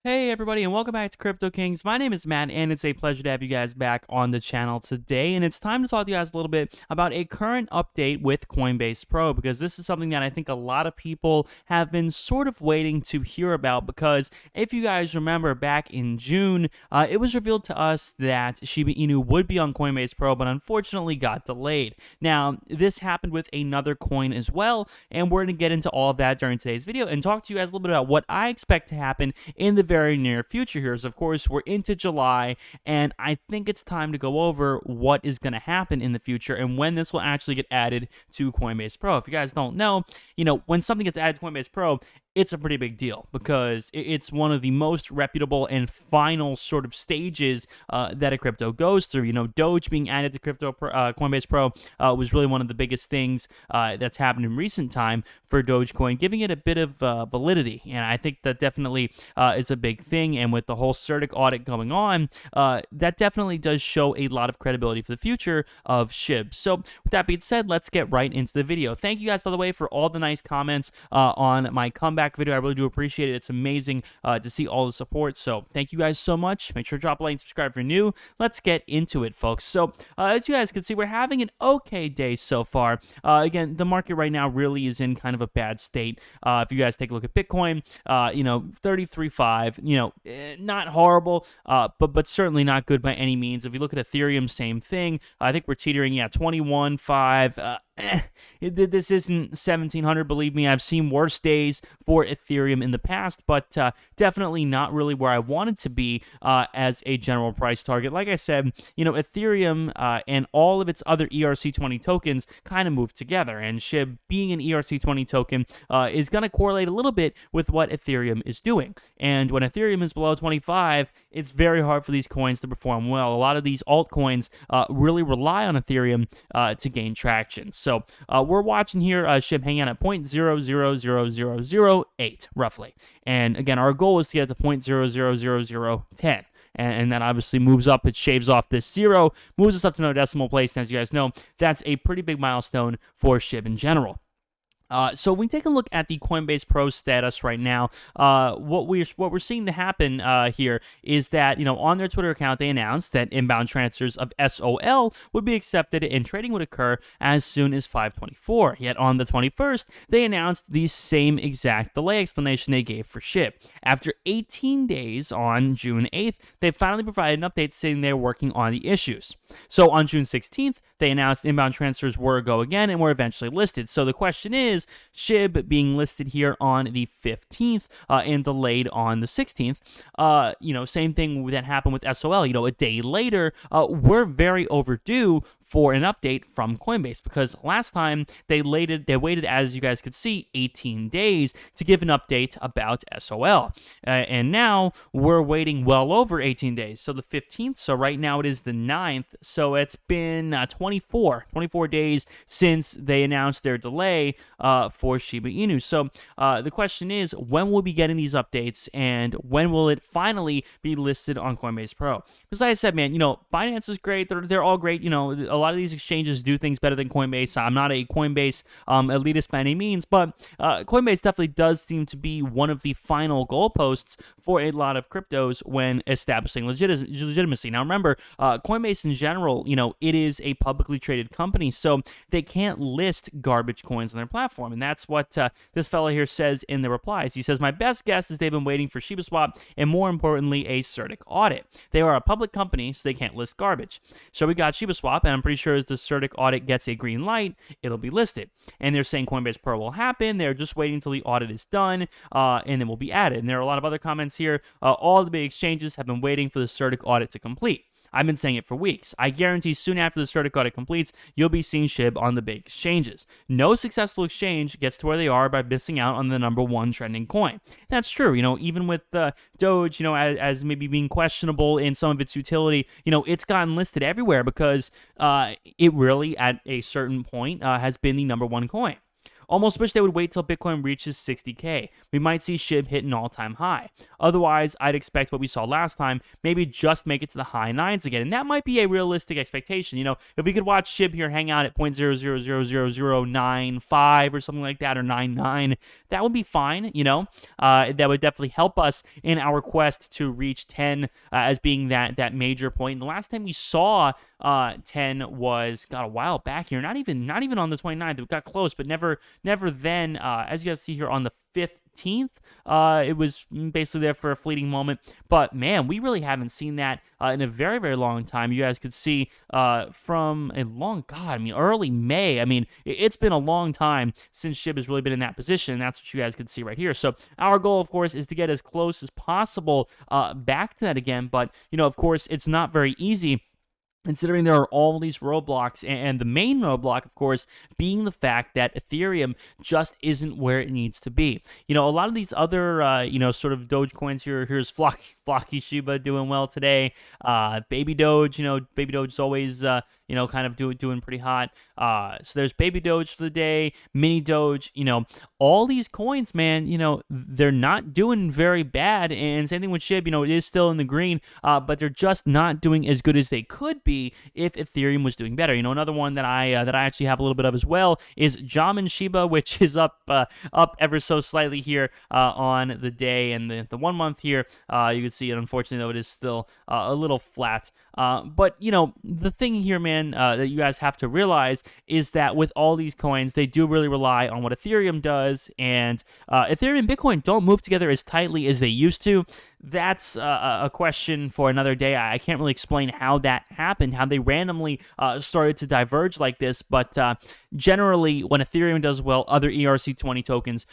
Hey everybody, and welcome back to Crypto Kings. My name is Matt, and it's a pleasure to have you guys back on the channel today. And it's time to talk to you guys a little bit about a current update with Coinbase Pro, because this is something that I think a lot of people have been sort of waiting to hear about. Because if you guys remember, back in June, it was revealed to us that Shiba Inu would be on Coinbase Pro, but unfortunately got delayed. Now, this happened with another coin as well, and we're going to get into all of that during today's video and talk to you guys a little bit about what I expect to happen in the very near future here. So of course, we're into July, and I think it's time to go over what is going to happen in the future and when this will actually get added to Coinbase Pro. If you guys don't know, when something gets added to Coinbase Pro, it's a pretty big deal because it's one of the most reputable and final sort of stages that a crypto goes through. Doge being added to Coinbase Pro was really one of the biggest things that's happened in recent time for Dogecoin, giving it a bit of validity. And I think that definitely is a big thing. And with the whole CERTIC audit going on, that definitely does show a lot of credibility for the future of SHIB. So with that being said, let's get right into the video. Thank you guys, by the way, for all the nice comments on my comeback video. I really do appreciate it. It's amazing to see all the support. So thank you guys so much. Make sure to drop a like and subscribe if you're new. Let's get into it, folks. So as you guys can see, we're having an okay day so far. Again, the market right now really is in kind of a bad state. If you guys take a look at Bitcoin, 33.5, not horrible, but certainly not good by any means. If you look at Ethereum, same thing. I think we're teetering, 21.5. This isn't 1700, believe me. I've seen worse days for Ethereum in the past, but definitely not really where I wanted to be as a general price target. Like I said, Ethereum and all of its other ERC20 tokens kind of move together, and SHIB being an ERC20 token is going to correlate a little bit with what Ethereum is doing. And when Ethereum is below 25, it's very hard for these coins to perform well. A lot of these altcoins really rely on Ethereum to gain traction. So we're watching here SHIB hang out at 0.000008 roughly. And again, our goal is to get to 0.000010. And that obviously moves up. It shaves off this 0, moves us up to no decimal place. And as you guys know, that's a pretty big milestone for SHIB in general. So when we take a look at the Coinbase Pro status right now, what we're seeing to happen here is that on their Twitter account they announced that inbound transfers of SOL would be accepted and trading would occur as soon as 5/24. Yet on the 21st they announced the same exact delay explanation they gave for SHIB. After 18 days on June 8th, they finally provided an update saying they're working on the issues. So on June 16th, they announced inbound transfers were a go again and were eventually listed. So the question is, SHIB being listed here on the 15th and delayed on the 16th, same thing that happened with SOL. A day later, we're very overdue for an update from Coinbase, because last time they waited, as you guys could see, 18 days to give an update about SOL. And now we're waiting well over 18 days. So the 15th, so right now it is the 9th. So it's been 24 days since they announced their delay for Shiba Inu. So the question is, when will we be getting these updates, and when will it finally be listed on Coinbase Pro? Because like I said, man, Binance is great. They're all great. A lot of these exchanges do things better than Coinbase. I'm not a Coinbase elitist by any means, but Coinbase definitely does seem to be one of the final goalposts for a lot of cryptos when establishing legitimacy. Now remember, Coinbase in general, it is a publicly traded company, so they can't list garbage coins on their platform. And that's what this fellow here says in the replies. He says, "My best guess is they've been waiting for Shibaswap and, more importantly, a CERTIC audit. They are a public company, so they can't list garbage." So we got Shibaswap, and I'm pretty sure as the CERTIC audit gets a green light, it'll be listed. And they're saying Coinbase Pro will happen. They're just waiting until the audit is done, and then will be added. And there are a lot of other comments here. All the big exchanges have been waiting for the CERTIC audit to complete. I've been saying it for weeks. I guarantee soon after the CERTIC audit completes, you'll be seeing SHIB on the big exchanges. No successful exchange gets to where they are by missing out on the #1 trending coin. That's true. Even with Doge, as maybe being questionable in some of its utility, it's gotten listed everywhere because it really, at a certain point, has been the #1 coin. Almost wish they would wait till Bitcoin reaches 60K. We might see SHIB hit an all-time high. Otherwise, I'd expect what we saw last time, maybe just make it to the high 9s again. And that might be a realistic expectation. You know, if we could watch SHIB here hang out at 0.000095 or something like that, or 99, that would be fine, you know. That would definitely help us in our quest to reach 10 as being that major point. And the last time we saw 10 was a while back here, not even on the 29th. It got close, but never then. As you guys see here on the 15th, it was basically there for a fleeting moment. But man, we really haven't seen that in a very, very long time. You guys could see from early May. I mean, it's been a long time since SHIB has really been in that position. That's what you guys could see right here. So our goal, of course, is to get as close as possible back to that again. But, you know, of course, it's not very easy, considering there are all these roadblocks, and the main roadblock, of course, being the fact that Ethereum just isn't where it needs to be. You know, a lot of these other, sort of Doge coins here. Here's Flocky Shiba doing well today. Baby Doge, Baby Doge is always, kind of doing pretty hot. So there's Baby Doge for the day, Mini Doge. All these coins, man, they're not doing very bad. And same thing with SHIB. It is still in the green, but they're just not doing as good as they could be if Ethereum was doing better. Another one that I actually have a little bit of as well is Jamin Shiba, which is up ever so slightly here on the day, and the 1 month here. You can see it. Unfortunately, though, it is still a little flat. But the thing here, man, that you guys have to realize is that with all these coins, they do really rely on what Ethereum does, and Ethereum and Bitcoin don't move together as tightly as they used to. That's a question for another day. I can't really explain how that happened, how they randomly started to diverge like this, but generally, when Ethereum does well, other ERC20 tokens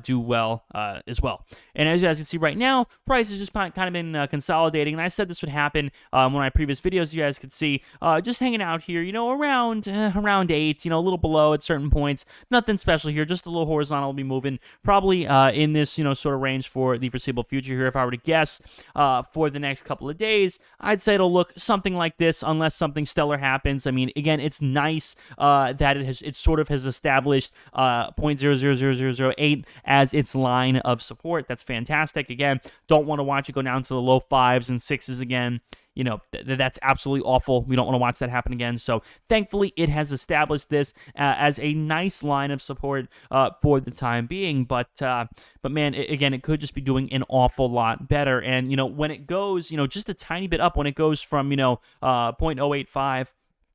do well as well. And as you guys can see right now, price has just kind of been consolidating, and I said this would happen one of my previous videos. You guys could see just hanging out here, around 8, a little below at certain points. Nothing special here, just a little horizontal. Will be moving probably in this sort of range for the foreseeable future here. If I were to guess for the next couple of days, I'd say it'll look something like this, unless something stellar happens. I mean, again, it's nice that it sort of has established 0.000008 as its line of support. That's fantastic. Again, don't want to watch it go down to the low 5s and 6s again. That's absolutely awful. We don't want to watch that happen again. So thankfully, it has established this as a nice line of support for the time being. But man, again, it could just be doing an awful lot better. And when it goes, just a tiny bit up, when it goes from 0.085.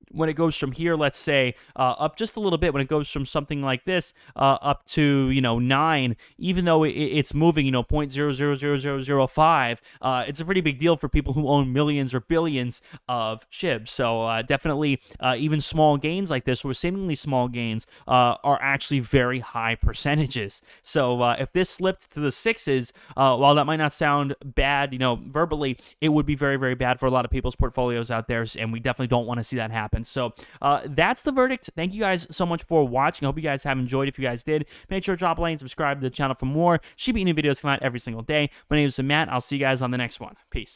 When it goes from here, let's say, up just a little bit, when it goes from something like this up to, 9, even though it's moving, 0.000005, it's a pretty big deal for people who own millions or billions of SHIB. So definitely even small gains like this, or seemingly small gains, are actually very high percentages. So if this slipped to the 6s, while that might not sound bad, verbally, it would be very, very bad for a lot of people's portfolios out there, and we definitely don't want to see that happen. So that's the verdict. Thank you guys so much for watching. I hope you guys have enjoyed. If you guys did, make sure to drop a like and subscribe to the channel for more Shiba Inu videos come out every single day. My name is Matt. I'll see you guys on the next one. Peace.